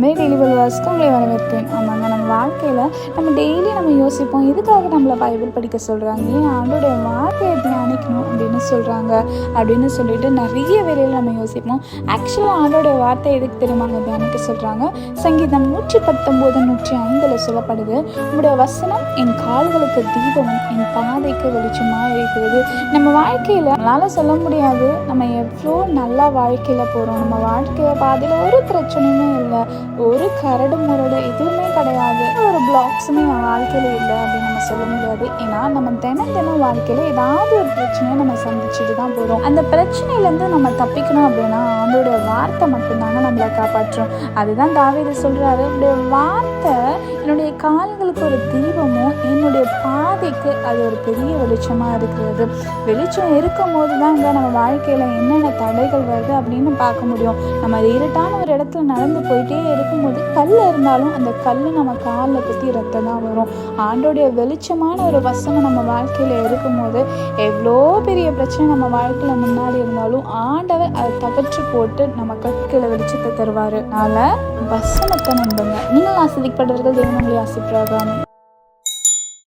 அன்பே டெய்லி வாஸ்க்கு உங்களை வரவேற்கிறேன். ஆமாங்க, நம்ம வாழ்க்கையில் நம்ம டெய்லி நம்ம யோசிப்போம், இதுக்காக நம்மளை பைபிள் படிக்க சொல்கிறாங்க, ஏன் ஆண்டோடைய வார்த்தையை தியானிக்கணும் அப்படின்னு சொல்கிறாங்க அப்படின்னு சொல்லிட்டு நிறைய வேலையில் நம்ம யோசிப்போம். ஆக்சுவலாக ஆண்டோடைய வார்த்தை எதுக்கு தெரியுமாங்க தியானிக்க சொல்கிறாங்க? சங்கீதம் 119, 105 சொல்லப்படுது, உங்களுடைய வசனம் என் கால்களுக்கு தீபமும் என் பாதைக்கு வெளிச்சமாக இருக்கிறது. நம்ம வாழ்க்கையில் நம்மளால் சொல்ல முடியாது நம்ம எவ்வளோ நல்லா வாழ்க்கையில் போகிறோம். நம்ம வாழ்க்கையை பாதையில் ஒரு பிரச்சனையுமே இல்லை, ஒரு கரடு முரடு எதுவுமே கிடையாது, ஒரு பிளாக்ஸுமே என் வாழ்க்கையில் இல்லை அப்படின்னு நம்ம சொல்ல முடியாது. ஏன்னா நம்ம தினம் வாழ்க்கையில் ஏதாவது ஒரு பிரச்சனையை நம்ம சந்திச்சுட்டு தான் போகிறோம். அந்த பிரச்சனையிலேருந்து நம்ம தப்பிக்கணும் அப்படின்னா ஆண்டோடைய வார்த்தை மட்டும்தாங்க நம்மளை காப்பாற்றும். அதுதான் தாவீது சொல்கிறாரு, உடைய வார்த்தை என்னுடைய கால்களுக்கு ஒரு தீபமும் என்னுடைய பாதைக்கு அது ஒரு பெரிய வெளிச்சமாக இருக்கிறது. வெளிச்சம் இருக்கும் போது தாங்க நம்ம வாழ்க்கையில் என்னென்ன தடைகள் வருது அப்படின்னு பார்க்க முடியும். நம்ம இருட்டான ஒரு இடத்துல நடந்து போயிட்டே இருக்கும்போது கல் இருந்தாலும் அந்த கல் நம்ம காலில் குத்தி ரத்தம் தான் வரும். ஆண்டோடைய வெளிச்சமான ஒரு வசனம் நம்ம வாழ்க்கையில் இருக்கும்போது எவ்வளோ பெரிய பிரச்சனை நம்ம வாழ்க்கையில் முன்னாடி இருந்தாலும் ஆண்டவர் அதை தகற்று போட்டு நம்ம கற்களை வெளிச்சத்தை தருவார். அதனால் வசனத்தை நம்புங்க. நீங்கள் ஆசிரியப்படுறவர்கள் தேவன் உங்களை ஆசிர்வதிப்பார்.